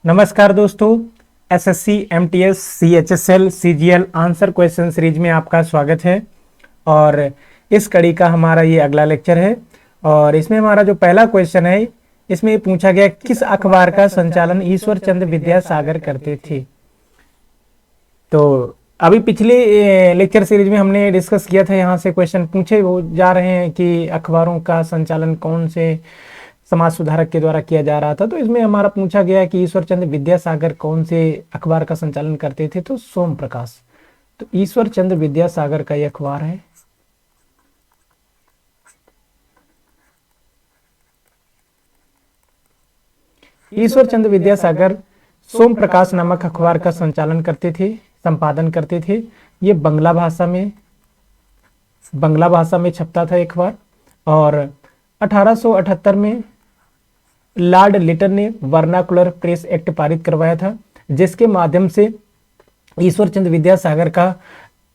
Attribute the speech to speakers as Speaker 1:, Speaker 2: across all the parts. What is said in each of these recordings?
Speaker 1: नमस्कार दोस्तों, SSC, MTS, CHSL, CGL answer question series में आपका स्वागत है। और इस कड़ी का हमारा ये अगला लेक्चर है। और इसमें हमारा जो पहला क्वेश्चन है, इसमें ये पूछा गया किस अखबार का संचालन ईश्वर चंद्र विद्यासागर करते थे। तो अभी पिछले लेक्चर सीरीज में हमने डिस्कस किया था, यहाँ से क्वेश्चन पूछे वो जा रहे हैं कि अखबारों का संचालन कौन से समाज सुधारक के द्वारा किया जा रहा था। तो इसमें हमारा पूछा गया कि ईश्वर चंद्र विद्यासागर कौन से अखबार का संचालन करते थे, तो सोम प्रकाश। तो ईश्वर चंद्र विद्यासागर का यह अखबार है। ईश्वर चंद्र विद्यासागर सोम प्रकाश नामक अखबार का संचालन करते थे, संपादन करते थे। ये बंगला भाषा में छपता था अखबार। और 1878 में लॉर्ड लिटन ने वर्नाकुलर प्रेस एक्ट पारित करवाया था, जिसके माध्यम से ईश्वर चंद्र विद्यासागर का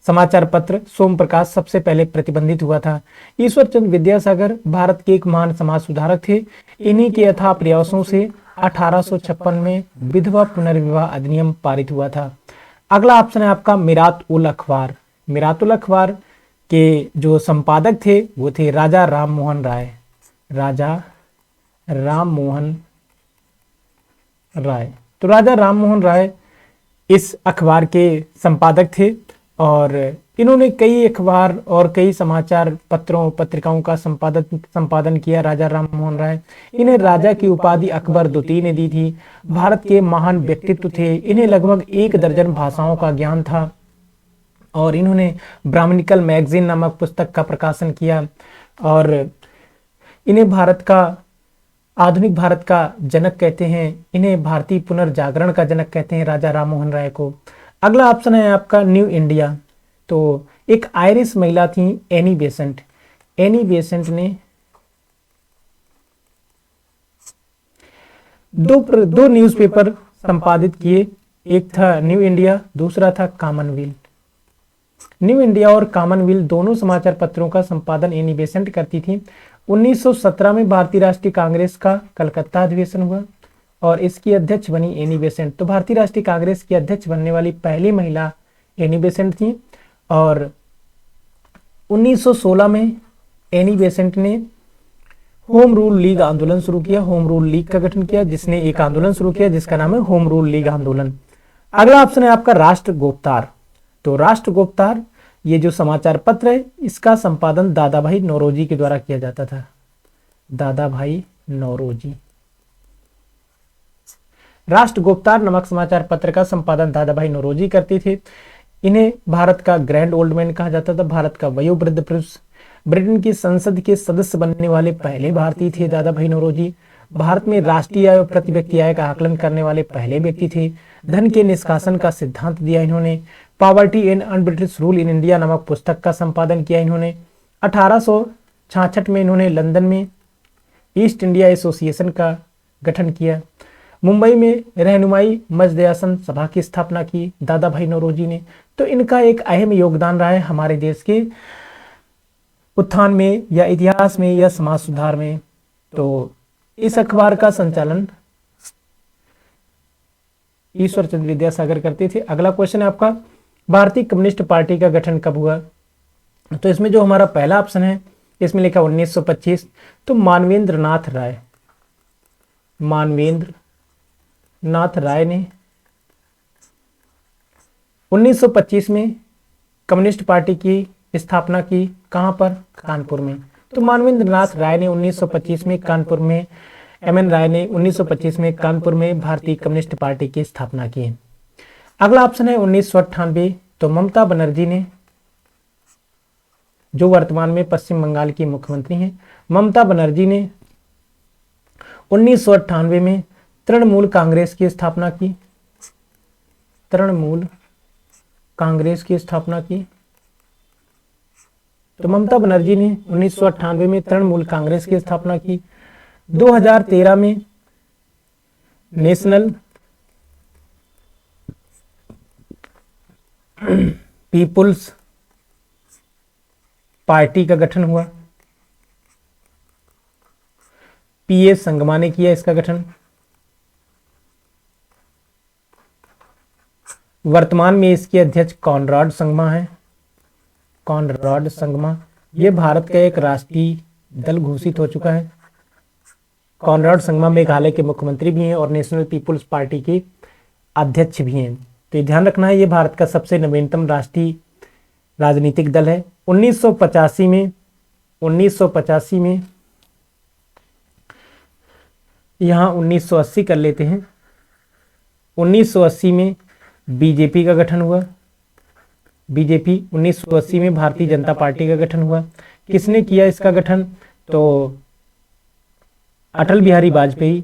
Speaker 1: समाचार पत्र सोम प्रकाश सबसे पहले प्रतिबंधित हुआ था। ईश्वर चंद्र विद्यासागर भारत के एक महान समाज सुधारक थे। इन्हीं के अथाह प्रयासों से 1856 में विधवा पुनर्विवाह अधिनियम पारित हुआ था। अगला ऑप्शन है आपका मिरात उल अखबार। मिरात उल अखबार के जो संपादक थे वो थे राजा राम मोहन राय। राजा राम मोहन राय। तो राजा राम मोहन राय इस अखबार के संपादक थे और इन्होंने कई अखबार और कई समाचार पत्रों पत्रिकाओं का संपादन किया। राजा राम मोहन राय, इन्हें राजा की उपाधि अकबर द्वितीय ने दी थी। भारत के महान व्यक्तित्व थे। इन्हें लगभग 1 दर्जन भाषाओं का ज्ञान था और इन्होंने ब्राह्मणिकल मैगजीन नामक पुस्तक का प्रकाशन किया। और इन्हें आधुनिक भारत का जनक कहते हैं। इन्हें भारतीय पुनर्जागरण का जनक कहते हैं, राजा राम मोहन राय को। अगला ऑप्शन है आपका न्यू इंडिया। तो एक आयरिश महिला थी एनी बेसेंट। एनी बेसेंट ने दो न्यूज़पेपर संपादित किए। एक था न्यू इंडिया, दूसरा था कॉमनवेल्थ। न्यू इंडिया और कॉमनवेल्थ दोनों समाचार पत्रों का संपादन एनी बेसेंट करती थी। 1917 में भारतीय राष्ट्रीय कांग्रेस का कलकत्ता अधिवेशन हुआ और इसकी अध्यक्ष बनी एनी बेसेंट। तो भारतीय राष्ट्रीय कांग्रेस की अध्यक्ष बनने वाली पहली महिला एनी बेसेंट थी। और 1916 में एनी बेसेंट ने होम रूल लीग आंदोलन शुरू किया। होम रूल लीग का गठन किया, जिसने एक आंदोलन शुरू किया जिसका नाम है होम रूल लीग आंदोलन। अगला ऑप्शन है आपका राष्ट्र गुप्तार। तो राष्ट्र गुप्तार ये जो समाचार पत्र है, इसका संपादन दादा भाई नौरोजी के द्वारा किया जाता था। दादा भाई नौरोजी। राष्ट्र गुप्तार नामक समाचार पत्र का संपादन दादा भाई नौरोजी करते थे। इन्हें भारत का ग्रैंड ओल्ड मैन कहा जाता था, भारत का वयोवृद्ध पुरुष। ब्रिटेन की संसद के सदस्य बनने वाले पहले भारतीय थे दादा भाई नौरोजी। भारत में राष्ट्रीय आय और प्रति व्यक्ति आय का आकलन करने वाले पहले व्यक्ति थे। धन के निष्कासन का सिद्धांत दिया इन्होंने। Poverty and un-British rule in India नामक पुस्तक का संपादन किया इन्होंने। 1866 में इन्होंने लंदन में ईस्ट इंडिया एसोसिएशन का गठन किया। मुंबई में रहनुमाई मजदयासन सभा की स्थापना की दादा भाई नौरोजी ने। तो इनका एक अहम योगदान रहा है हमारे देश के उत्थान में या इतिहास में या समाज सुधार में। तो इस अखबार का संचालन ईश्वर चंद्र विद्यासागर करते थे। अगला क्वेश्चन है आपका भारतीय कम्युनिस्ट पार्टी का गठन कब हुआ। तो इसमें जो हमारा पहला ऑप्शन है, इसमें लिखा 1925। तो मानवेंद्र नाथ राय ने 1925 में कम्युनिस्ट पार्टी की स्थापना की। कहां पर? कानपुर में। तो मानवेंद्र नाथ राय ने 1925 में कानपुर में, एमएन राय ने 1925 में कानपुर में भारतीय कम्युनिस्ट पार्टी की स्थापना की। अगला ऑप्शन है 1998। तो ममता बनर्जी ने, जो वर्तमान में पश्चिम बंगाल की मुख्यमंत्री हैं, ममता बनर्जी ने 1998 में तृणमूल कांग्रेस की स्थापना की। तृणमूल कांग्रेस की स्थापना की। तो ममता बनर्जी ने 1998 में तृणमूल कांग्रेस की स्थापना की। 2013 में नेशनल पीपुल्स पार्टी का गठन हुआ। पीए संगमा ने किया इसका गठन। वर्तमान में इसके अध्यक्ष कॉनराड संगमा है। कॉनराड संगमा ये भारत का एक राष्ट्रीय दल घोषित हो चुका है। कॉनराड संगमा मेघालय के मुख्यमंत्री भी हैं और नेशनल पीपुल्स पार्टी के अध्यक्ष भी हैं। तो ये ध्यान रखना है, ये भारत का सबसे नवीनतम राष्ट्रीय राजनीतिक दल है। 1985 में यहाँ 1980 कर लेते हैं। 1980 में बीजेपी का गठन हुआ। बीजेपी 1980 में भारतीय जनता पार्टी का गठन हुआ। किसने किया इसका गठन? तो अटल बिहारी वाजपेयी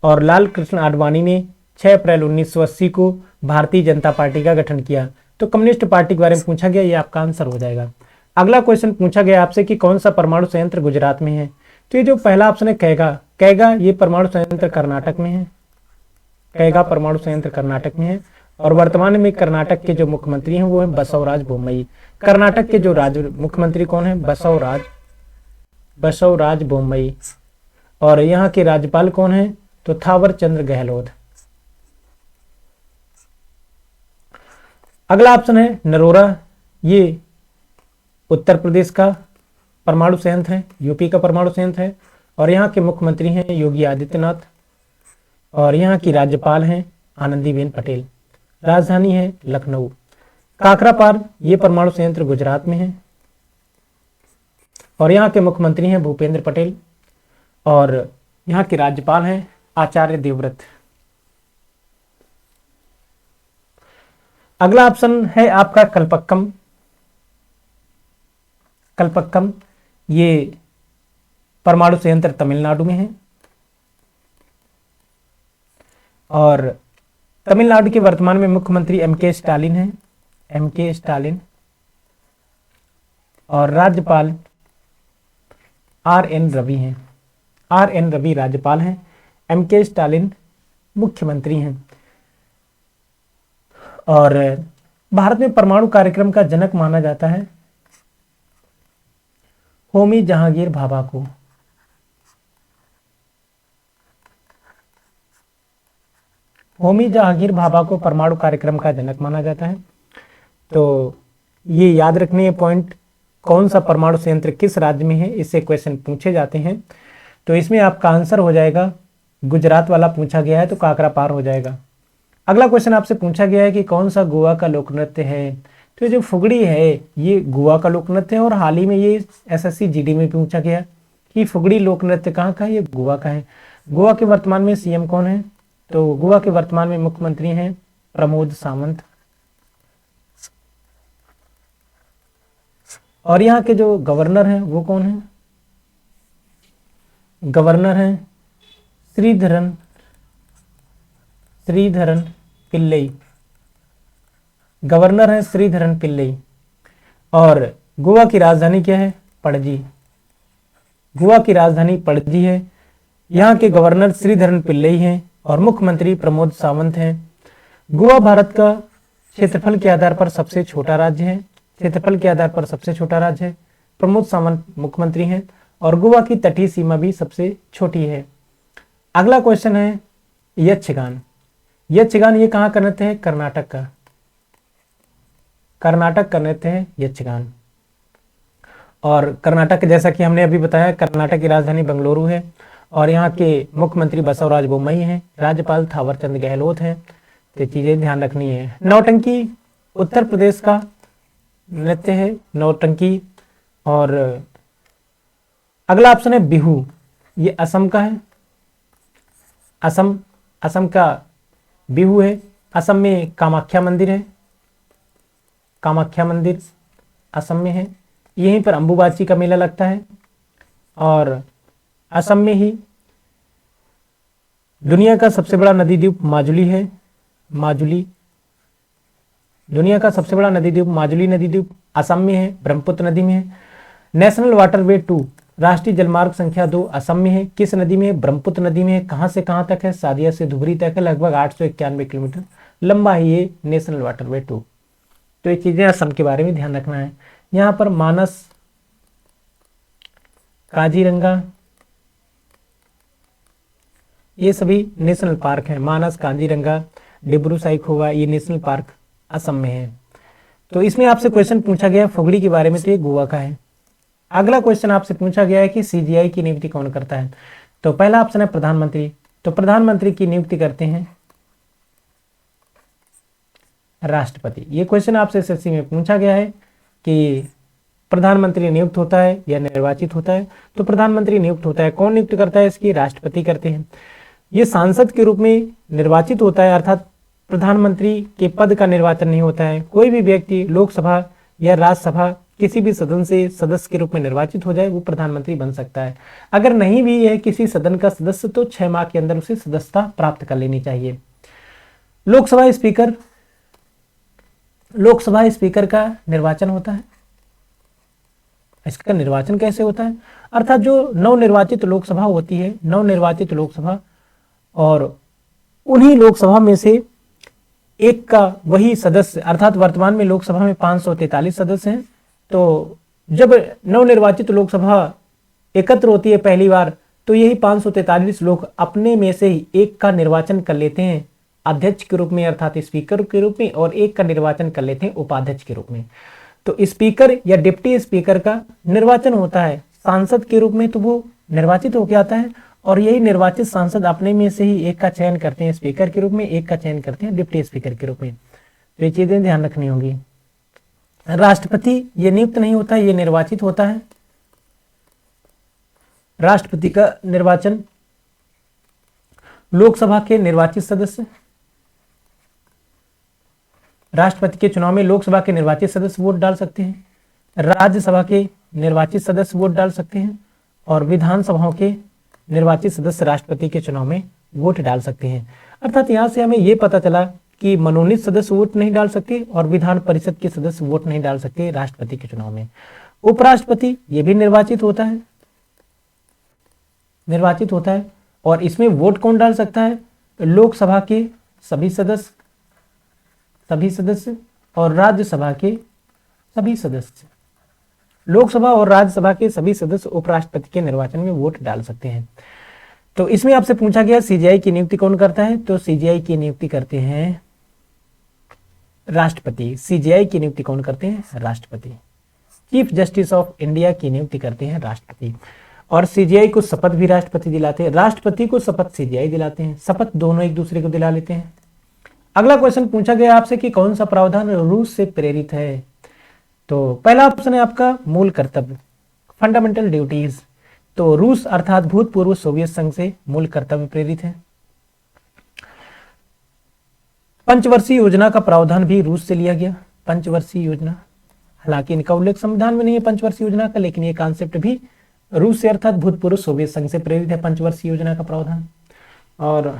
Speaker 1: और लाल कृष्ण आडवाणी ने 6 अप्रैल 1980 को भारतीय जनता पार्टी का गठन किया। तो कम्युनिस्ट पार्टी के बारे में पूछा गया, ये आपका आंसर हो जाएगा। अगला क्वेश्चन पूछा गया आपसे कि कौन सा परमाणु संयंत्र गुजरात में है। तो ये जो पहला ऑप्शन है कैगा, ये परमाणु संयंत्र कर्नाटक में है। कैगा परमाणु संयंत्र कर्नाटक में है और वर्तमान में कर्नाटक के जो मुख्यमंत्री हैं वो है बसवराज बोम्मई। कर्नाटक के जो मुख्यमंत्री कौन है? बसवराज बोम्मई। और यहाँ के राज्यपाल कौन है? तो थावर चंद्र गहलोत। अगला ऑप्शन है नरोरा, ये उत्तर प्रदेश का परमाणु संयंत्र है, यूपी का परमाणु संयंत्र है और यहाँ के मुख्यमंत्री हैं योगी आदित्यनाथ और यहाँ की राज्यपाल हैं आनंदीबेन पटेल। राजधानी है लखनऊ। काकरापार ये परमाणु संयंत्र गुजरात में है और यहाँ के मुख्यमंत्री हैं भूपेंद्र पटेल और यहाँ के राज्यपाल हैं आचार्य देवव्रत। अगला ऑप्शन है आपका कल्पक्कम। कल्पक्कम ये परमाणु संयंत्र तमिलनाडु में है और तमिलनाडु के वर्तमान में मुख्यमंत्री एम.के. स्टालिन हैं। एम.के. स्टालिन और राज्यपाल आर.एन. रवि हैं। आर.एन. रवि राज्यपाल हैं, एम.के. स्टालिन मुख्यमंत्री हैं। और भारत में परमाणु कार्यक्रम का जनक माना जाता है होमी जहांगीर भाभा को। होमी जहांगीर भाभा को परमाणु कार्यक्रम का जनक माना जाता है। तो ये याद रखने पॉइंट, कौन सा परमाणु संयंत्र किस राज्य में है, इससे क्वेश्चन पूछे जाते हैं। तो इसमें आपका आंसर हो जाएगा, गुजरात वाला पूछा गया है तो काकरापार हो जाएगा। अगला क्वेश्चन आपसे पूछा गया है कि कौन सा गोवा का लोक नृत्य है। तो ये जो फुगड़ी है ये गोवा का लोक नृत्य है और हाल ही में ये एसएससी जीडी में पूछा गया कि फुगड़ी लोक नृत्य कहाँ का है, ये गोवा का है। गोवा के वर्तमान में सीएम कौन है? तो गोवा के वर्तमान में मुख्यमंत्री हैं प्रमोद सावंत और यहाँ के जो गवर्नर हैं वो कौन है? गवर्नर हैं श्रीधरन पिल्लई। गवर्नर हैं श्रीधरन पिल्लई। और गोवा की राजधानी क्या है? पणजी। गोवा की राजधानी पणजी है। यहाँ के गवर्नर श्रीधरन पिल्लई हैं और मुख्यमंत्री प्रमोद सावंत हैं। गोवा भारत का क्षेत्रफल के आधार पर सबसे छोटा राज्य है। क्षेत्रफल के आधार पर सबसे छोटा राज्य है। प्रमोद सावंत मुख्यमंत्री हैं और गोवा की तटीय सीमा भी सबसे छोटी है। अगला क्वेश्चन है यक्षगान। यक्षगान ये कहाँ का नृत्य है? कर्नाटक का। कर्नाटक का नृत्य है यक्षगान। और कर्नाटक जैसा कि हमने अभी बताया, कर्नाटक की राजधानी बेंगलुरु है और यहाँ के मुख्यमंत्री बसवराज बोम्मई हैं, राज्यपाल थावरचंद गहलोत हैं। तो चीजें ध्यान रखनी है। नौटंकी उत्तर प्रदेश का नृत्य है, नौटंकी। और अगला ऑप्शन है बिहू, ये असम का है। असम का बिहू है। असम में कामाख्या मंदिर है। कामाख्या मंदिर असम में है। यहीं पर अंबुबाची का मेला लगता है और असम में ही दुनिया का सबसे बड़ा नदी द्वीप माजुली है। माजुली दुनिया का सबसे बड़ा नदी द्वीप माजुली नदी द्वीप असम में है, ब्रह्मपुत्र नदी में है। नेशनल वाटरवे 2 राष्ट्रीय जलमार्ग संख्या 2 असम में है। किस नदी में है? ब्रह्मपुत्र नदी में है। कहां से कहां तक है? सादिया से धुबरी तक है। लगभग 891 किलोमीटर लंबा है ये नेशनल वाटरवे 2। तो ये चीजें असम के बारे में ध्यान रखना है। यहाँ पर मानस, काजीरंगा, ये सभी नेशनल पार्क हैं। मानस, काजीरंगा, डिब्रू साइखोवा, ये नेशनल पार्क असम में है। तो इसमें आपसे क्वेश्चन पूछा गया फुगड़ी के बारे में, तो ये गोवा का है। अगला क्वेश्चन आपसे पूछा गया है कि सीजीआई की नियुक्ति कौन करता है। तो पहला ऑप्शन है प्रधानमंत्री। तो प्रधानमंत्री की नियुक्ति करते हैं राष्ट्रपति। ये क्वेश्चन आपसे एसएससी में पूछा गया है कि प्रधानमंत्री नियुक्त होता है या निर्वाचित होता है। तो प्रधानमंत्री नियुक्त होता है। कौन नियुक्त करता है इसकी? राष्ट्रपति करते हैं। ये सांसद के रूप में निर्वाचित होता है, अर्थात प्रधानमंत्री के पद का निर्वाचन नहीं होता है। कोई भी व्यक्ति लोकसभा या राज्यसभा किसी भी सदन से सदस्य के रूप में निर्वाचित हो जाए वो प्रधानमंत्री बन सकता है। अगर नहीं भी है किसी सदन का सदस्य तो 6 माह के अंदर उसे सदस्यता प्राप्त कर लेनी चाहिए। लोकसभा स्पीकर का निर्वाचन होता है। इसका निर्वाचन कैसे होता है? अर्थात जो नवनिर्वाचित लोकसभा होती है, नवनिर्वाचित लोकसभा, और उन्हीं लोकसभा में से एक का वही सदस्य, अर्थात वर्तमान में लोकसभा में 543 सदस्य हैं। तो जब नवनिर्वाचित लोकसभा एकत्र होती है पहली बार, तो यही 543 लोग अपने में से ही एक का निर्वाचन कर लेते हैं अध्यक्ष के रूप में, अर्थात स्पीकर के रूप में, और एक का निर्वाचन कर लेते हैं उपाध्यक्ष के रूप में। तो स्पीकर या डिप्टी स्पीकर का निर्वाचन होता है सांसद के रूप में, तो वो निर्वाचित होकर आता है, और यही निर्वाचित सांसद अपने में से ही एक का चयन करते हैं स्पीकर के रूप में, एक का चयन करते हैं डिप्टी स्पीकर के रूप में। तो ये चीजें ध्यान रखनी होगी। राष्ट्रपति ये नियुक्त नहीं होता है, ये निर्वाचित होता है। राष्ट्रपति का निर्वाचन लोकसभा के निर्वाचित सदस्य, राष्ट्रपति के चुनाव में लोकसभा के निर्वाचित सदस्य वोट डाल सकते हैं, राज्यसभा के निर्वाचित सदस्य वोट डाल सकते हैं, और विधानसभाओं के निर्वाचित सदस्य राष्ट्रपति के चुनाव में वोट डाल सकते हैं। अर्थात यहां से हमें यह पता चला कि मनोनीत सदस्य वोट नहीं डाल सकते और विधान परिषद के सदस्य वोट नहीं डाल सकते राष्ट्रपति के चुनाव में। उपराष्ट्रपति ये भी निर्वाचित होता है, और इसमें वोट कौन डाल सकता है? तो लोकसभा के सभी सदस्य और राज्यसभा के सभी सदस्य, लोकसभा और राज्यसभा के सभी सदस्य उपराष्ट्रपति के निर्वाचन में वोट डाल सकते हैं। तो इसमें आपसे पूछा गया सीजीआई की नियुक्ति कौन करता है। तो सीजीआई की नियुक्ति करते हैं राष्ट्रपति। सीजीआई की नियुक्ति कौन करते हैं? राष्ट्रपति। चीफ जस्टिस ऑफ इंडिया की नियुक्ति करते हैं राष्ट्रपति, और सीजीआई को शपथ भी राष्ट्रपति दिलाते हैं। राष्ट्रपति को शपथ सीजीआई दिलाते हैं, शपथ दोनों एक दूसरे को दिला लेते हैं। अगला क्वेश्चन पूछा गया आपसे कि कौन सा प्रावधान रूस से प्रेरित है। तो पहला ऑप्शन है आपका मूल कर्तव्य, फंडामेंटल ड्यूटीज। तो रूस अर्थात भूतपूर्व सोवियत संघ से मूल कर्तव्य प्रेरित है। पंचवर्षीय योजना का प्रावधान भी रूस से लिया गया, पंचवर्षीय योजना। हालांकि इनका उल्लेख संविधान में नहीं है पंचवर्षीय योजना का, लेकिन ये कॉन्सेप्ट भी रूस से अर्थात भूतपूर्व सोवियत संघ से प्रेरित है पंचवर्षीय योजना का प्रावधान। और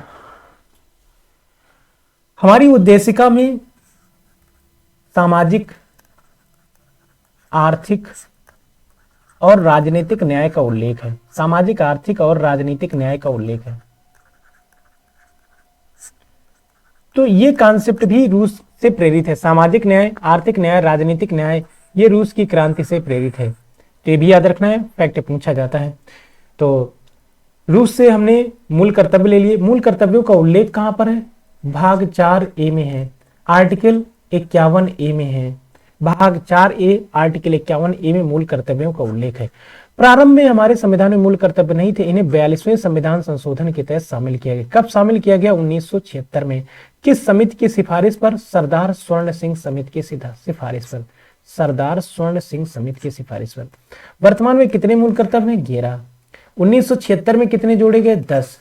Speaker 1: हमारी उद्देशिका में सामाजिक, आर्थिक और राजनीतिक न्याय का उल्लेख है। सामाजिक, आर्थिक और राजनीतिक न्याय का उल्लेख है। तो ये कॉन्सेप्ट भी रूस से प्रेरित है। सामाजिक न्याय, आर्थिक न्याय, राजनीतिक न्याय, ये रूस की क्रांति से प्रेरित है। तो ये भी याद रखना है, फैक्ट पूछा जाता है। तो रूस से हमने मूल कर्तव्य ले लिए। मूल कर्तव्यों का उल्लेख कहां पर है? भाग 4A में है, आर्टिकल 51A में है। भाग 4A आर्टिकल 51A में मूल कर्तव्यों का उल्लेख है। प्रारंभ में हमारे संविधान में मूल कर्तव्य नहीं थे, इन्हें 42वें संविधान संशोधन के तहत शामिल किया गया। कब शामिल किया गया? 1976 में। किस समिति की सिफारिश पर? सरदार स्वर्ण सिंह समिति की सिफारिश पर। सरदार स्वर्ण सिंह समिति की सिफारिश पर। वर्तमान में कितने मूल कर्तव्य हैं? 11। 1976 में कितने जोड़े गए? 10।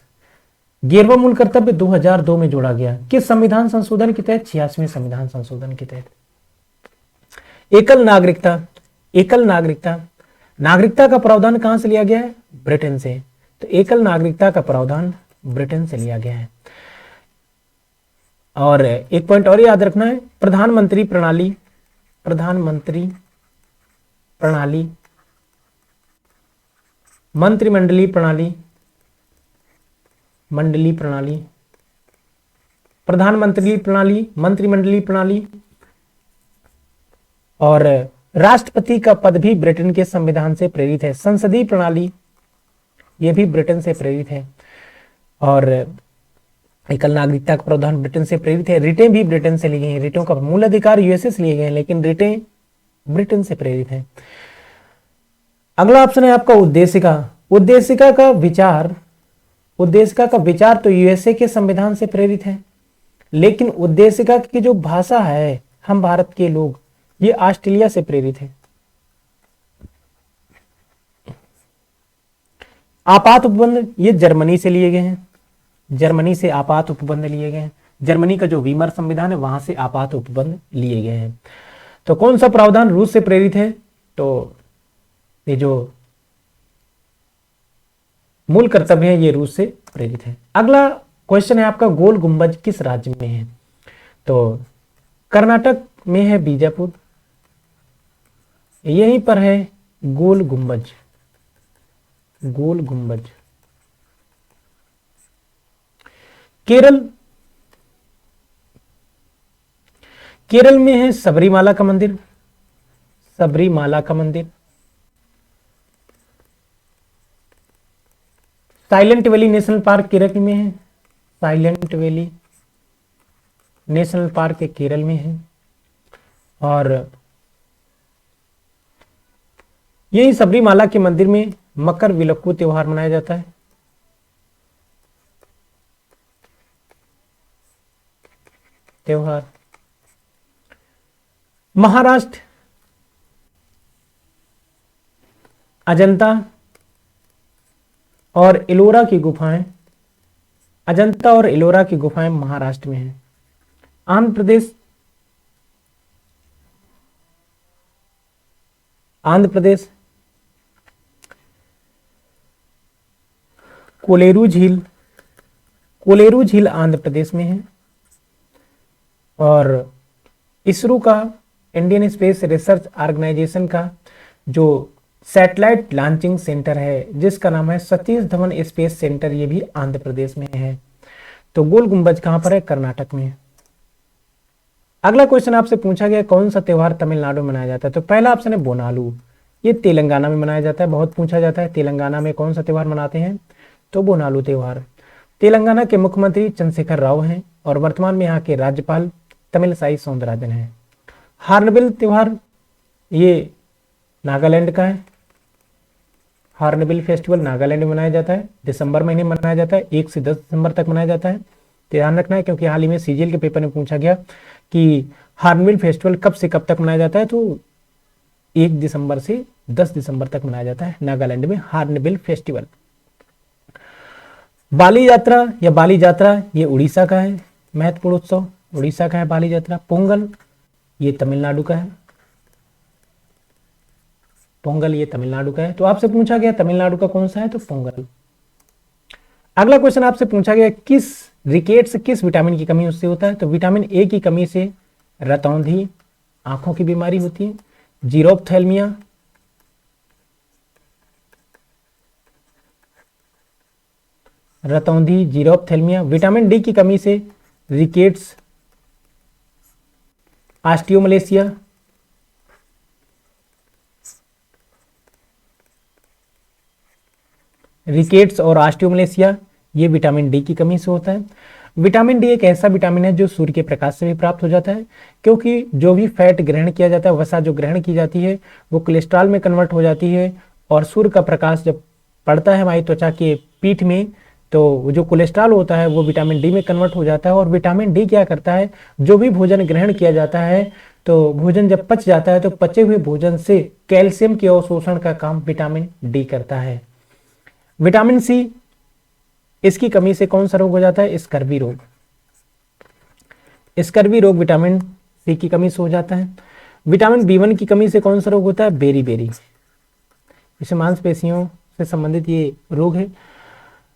Speaker 1: 11वां मूल कर्तव्य 2002 में जोड़ा गया। किस संविधान संशोधन के तहत? 86वें संविधान संशोधन के तहत। एकल नागरिकता, एकल नागरिकता, नागरिकता का प्रावधान कहां से लिया गया है? ब्रिटेन से। तो एकल नागरिकता का प्रावधान ब्रिटेन से लिया गया है। और एक पॉइंट और याद रखना है, प्रधानमंत्री प्रणाली, प्रधानमंत्री प्रणाली, मंत्रिमंडलीय प्रणाली, मंडलीय प्रणाली, प्रधानमंत्री प्रणाली, मंत्रिमंडलीय प्रणाली, और राष्ट्रपति का पद भी ब्रिटेन के संविधान से प्रेरित है। संसदीय प्रणाली, यह भी ब्रिटेन से प्रेरित है। और एकल नागरिकता का प्रावधान ब्रिटेन से प्रेरित है। रिटें भी ब्रिटेन से ली गई हैं। रिटों का मूल अधिकार यूएसए से लिए गए हैं, लेकिन रिटें ब्रिटेन से प्रेरित है। अगला ऑप्शन है आपका उद्देशिका। उद्देशिका का विचार तो यूएसए के संविधान से प्रेरित है, लेकिन उद्देशिका की जो भाषा है हम भारत के लोग, ये ऑस्ट्रेलिया से प्रेरित है। आपात उपबंध ये जर्मनी से लिए गए हैं। जर्मनी से आपात उपबंध लिए गए हैं। जर्मनी का जो वीमर संविधान है वहां से आपात उपबंध लिए गए हैं। तो कौन सा प्रावधान रूस से प्रेरित है? तो ये जो मूल कर्तव्य है ये रूस से प्रेरित है। अगला क्वेश्चन है आपका, गोल गुंबज किस राज्य में है? तो कर्नाटक में है बीजापुर, यहीं पर है गोल गुंबज। गोल गुंबज। केरल में है सबरीमाला का मंदिर। सबरीमाला का मंदिर। Silent valley national park Kerala में है। Silent valley national park Kerala में है। और यही सबरीमाला के मंदिर में मकर विलक्कू त्योहार मनाया जाता है। त्योहार। महाराष्ट्र, अजंता और एलोरा की गुफाएं। अजंता और एलोरा की गुफाएं महाराष्ट्र में हैं। आंध्र प्रदेश कोलेरू झील आंध्र प्रदेश में है। और इसरो का, इंडियन स्पेस रिसर्च ऑर्गेनाइजेशन का जो सैटेलाइट लॉन्चिंग सेंटर है जिसका नाम है सतीश धवन स्पेस सेंटर, ये भी आंध्र प्रदेश में है। तो गोल गुंबज कहां पर है? कर्नाटक में। अगला क्वेश्चन आपसे पूछा गया कौन सा त्योहार तमिलनाडु में मनाया जाता है? तो पहला ऑप्शन है बोनालू, ये तेलंगाना में मनाया जाता है। बहुत पूछा जाता है तेलंगाना में कौन सा त्योहार मनाते हैं? तो बोनालू त्योहार। तेलंगाना के मुख्यमंत्री चंद्रशेखर राव हैं और वर्तमान में यहाँ के राज्यपाल तमिलसाई सौंदरराजन हैं। हार्नबिल त्योहार ये नागालैंड का है। हार्नबिल फेस्टिवल नागालैंड में मनाया जाता है। दिसंबर महीने में मनाया जाता है, 1 से 10 दिसंबर तक मनाया जाता है। ध्यान रखना है क्योंकि हाल ही में सीजीएल के पेपर में पूछा गया कि हार्नबिल फेस्टिवल कब से कब तक मनाया जाता है। तो 1 दिसंबर से 10 दिसंबर तक मनाया जाता है नागालैंड में हार्नबिल फेस्टिवल। बाली यात्रा या बाली यात्रा ये उड़ीसा का है, महत्वपूर्ण उत्सव उड़ीसा का है बाली यात्रा। पोंगल ये तमिलनाडु का है। पोंगल ये तमिलनाडु का है। तो आपसे पूछा गया तमिलनाडु का कौन सा है? तो पोंगल। अगला क्वेश्चन आपसे पूछा गया किस रिकेट्स किस विटामिन की कमी उससे होता है? तो विटामिन ए की कमी से रतौंधी आंखों की बीमारी होती है। जीरोप्थेल्मिया, रतौंधी, जीरोप्थेल्मिया। विटामिन डी की कमी से रिकेट्स, ऑस्टियोमलेशिया, रिकेट्स और ऑस्टियोमलेशिया ये विटामिन डी की कमी से होता है। विटामिन डी एक ऐसा विटामिन है जो सूर्य के प्रकाश से भी प्राप्त हो जाता है, क्योंकि जो भी फैट ग्रहण किया जाता है, वसा जो ग्रहण की जाती है वो कोलेस्ट्रॉल में कन्वर्ट हो जाती है। और सूर्य का प्रकाश जब पड़ता है हमारी त्वचा के पीठ में, तो वो जो कोलेस्ट्रॉल होता है वो विटामिन डी में कन्वर्ट हो जाता है। और विटामिन डी क्या करता है, जो भी भोजन ग्रहण किया जाता है तो भोजन जब पच जाता है तो पचे हुए भोजन से कैल्शियम के अवशोषण का काम विटामिन डी करता है। विटामिन सी, इसकी कमी से कौन सा रोग हो जाता है? स्कर्वी रोग। स्कर्वी रोग विटामिन सी की कमी से हो जाता है। विटामिन बी1 की कमी से कौन सा रोग होता है? बेरी। इसे मांसपेशियों से संबंधित ये रोग है।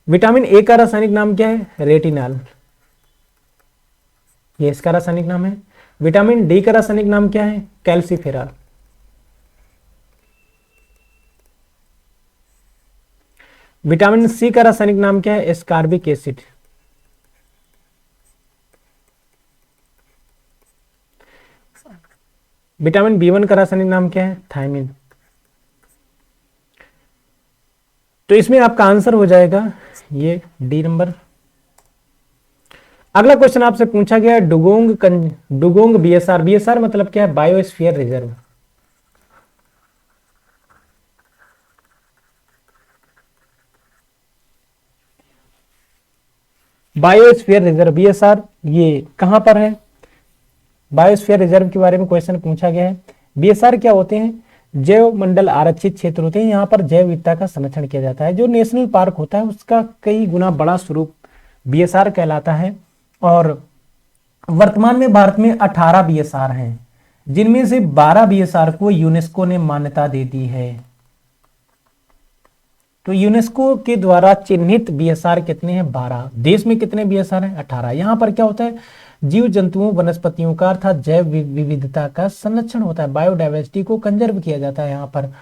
Speaker 1: विटामिन ए का रासायनिक नाम क्या है? रेटिनॉल, ये इसका रासायनिक नाम है। विटामिन डी का रासायनिक नाम क्या है? कैल्सिफेरॉल। विटामिन सी का रासायनिक नाम क्या है? Ascorbic acid. विटामिन बी1 का रासायनिक नाम क्या है? थायमिन। तो इसमें आपका आंसर हो जाएगा ये डी नंबर अगला क्वेश्चन आपसे पूछा गया है डुगोंग बीएसआर। बीएसआर मतलब क्या है? Biosphere reserve. Biosphere reserve BSR ये कहां पर है? बायोस्फीयर रिजर्व के बारे में क्वेश्चन पूछा गया है। बीएसआर क्या होते हैं? जैव मंडल आरक्षित क्षेत्र होते हैं। यहाँ पर जैव विविधता का संरक्षण किया जाता है। जो नेशनल पार्क होता है उसका कई गुना बड़ा स्वरूप बीएसआर कहलाता है। और वर्तमान में भारत में 18 बीएसआर हैं, जिनमें से 12 बीएसआर को यूनेस्को ने मान्यता दे दी है। तो यूनेस्को के द्वारा चिन्हित बीएसआर कितने हैं? 12। देश में कितने बीएसआर हैं? 18। यहां पर क्या होता है? जीव जंतुओं वनस्पतियों का अर्थात जैव विविधता का संरक्षण होता है। बायोडाइवर्सिटी को कंजर्व किया जाता है यहाँ पर।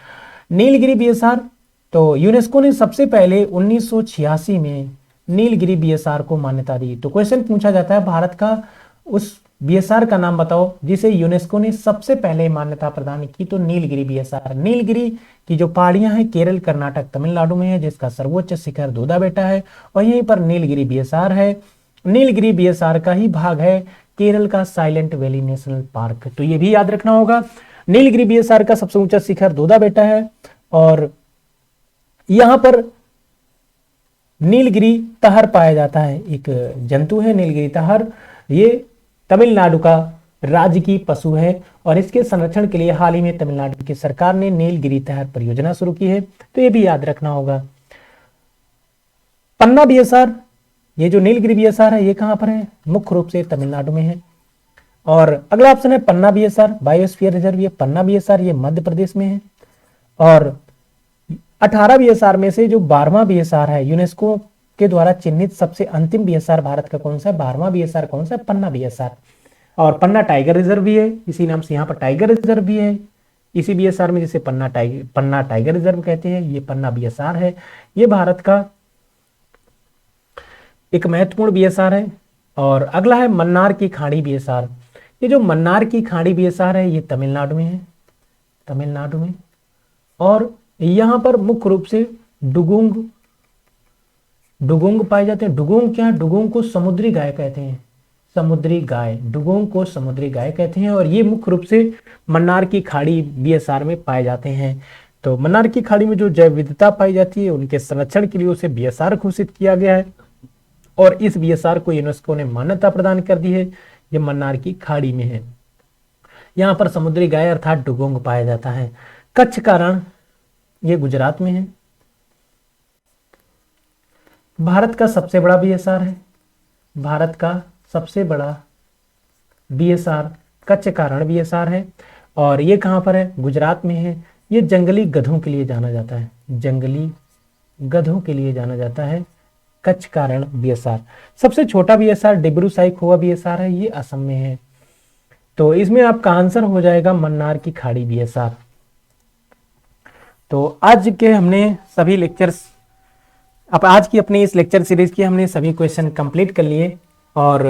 Speaker 1: नीलगिरी बीएसआर, तो यूनेस्को ने सबसे पहले 1986 में नीलगिरी बीएसआर को मान्यता दी। तो क्वेश्चन पूछा जाता है भारत का उस बीएसआर का नाम बताओ जिसे यूनेस्को ने सबसे पहले मान्यता प्रदान की। तो नीलगिरी बीएसआर। नीलगिरी की जो पहाड़ियां हैं केरल, कर्नाटक, तमिलनाडु में है, जिसका सर्वोच्च शिखर दोदा बेटा है और यहीं पर नीलगिरी बीएसआर है। नीलगिरी बीएसआर का ही भाग है केरल का साइलेंट वैली नेशनल पार्क। तो ये भी याद रखना होगा। नीलगिरी बीएसआर का सबसे ऊंचा शिखर दोदा बेटा है और यहां पर नीलगिरी तहर पाया जाता है। एक जंतु है नीलगिरी तहर। ये तमिलनाडु का राजकीय पशु है और इसके संरक्षण के लिए हाल ही में तमिलनाडु की सरकार ने नीलगिरी तहर परियोजना शुरू की है। तो ये भी याद रखना होगा। पन्ना बीएसआर, ये जो नीलगिरी बीएसआर है ये कहां पर है? मुख्य रूप से तमिलनाडु में है। और अगला ऑप्शन है पन्ना बीएसआर, बायोस्फीयर रिजर्व। ये पन्ना बीएसआर ये मध्य प्रदेश में है। और 18 बीएसआर में से जो 12वां बीएसआर है यूनेस्को के द्वारा चिन्हित सबसे अंतिम बीएसआर भारत का कौन सा है? 12वां बीएसआर कौन सा है? पन्ना बीएसआर। और पन्ना टाइगर रिजर्व भी है, इसी नाम से यहाँ पर टाइगर रिजर्व भी है इसी बीएसआर में, जिसे पन्ना टाइगर रिजर्व कहते हैं। ये पन्ना बीएसआर है। ये भारत का एक महत्वपूर्ण बीएसआर है। और अगला है मन्नार की खाड़ी बीएसआर। ये जो मन्नार की खाड़ी बीएसआर है ये तमिलनाडु में है, तमिलनाडु में। और यहां पर मुख्य रूप से डुगोंग पाए जाते हैं। डुगोंग क्या है? डुगोंग को समुद्री गाय कहते हैं। समुद्री गाय, डुगोंग को समुद्री गाय कहते हैं। और ये मुख्य रूप से मन्नार की खाड़ी बीएसआर में पाए जाते हैं। तो मन्नार की खाड़ी में जो जैव विविधता पाई जाती है उनके संरक्षण के लिए उसे बीएसआर घोषित किया गया है और इस बीएसआर को यूनेस्को ने मान्यता प्रदान कर दी है। ये मन्नार की खाड़ी में है। यहाँ पर समुद्री गाय अर्थात डुगोंग पाया जाता है। कच्छ का रण, ये गुजरात में है। भारत का सबसे बड़ा बीएसआर है। भारत का सबसे बड़ा बीएसआर कच्छ का रण बीएसआर है। और ये कहाँ पर है? गुजरात में है। ये जंगली गधों के लिए जाना जाता है, जंगली गधों के लिए जाना जाता है कच्छ का रण बीएसआर। सबसे छोटा बीएसआर डिब्रू साइखोवा बीएसआर है, ये असम में है। तो इसमें आपका आंसर हो जाएगा मन्नार की खाड़ी बीएसआर। तो आज के हमने सभी लेक्चर्स, अब आज की अपनी इस लेक्चर सीरीज की हमने सभी क्वेश्चन कंप्लीट कर लिए। और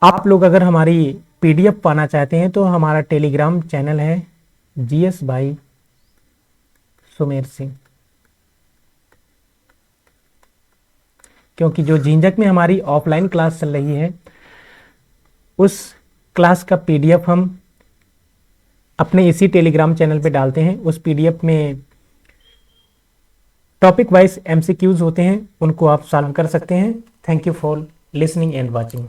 Speaker 1: आप लोग अगर हमारी पीडीएफ पाना चाहते हैं तो हमारा टेलीग्राम चैनल है जीएस बाई सुमेर सिंह, क्योंकि जो झिंझक में हमारी ऑफलाइन क्लास चल रही है उस क्लास का पीडीएफ हम अपने इसी टेलीग्राम चैनल पे डालते हैं। उस पीडीएफ में टॉपिक वाइज एमसीक्यूज होते हैं, उनको आप सॉल्व कर सकते हैं। Thank you for listening and watching.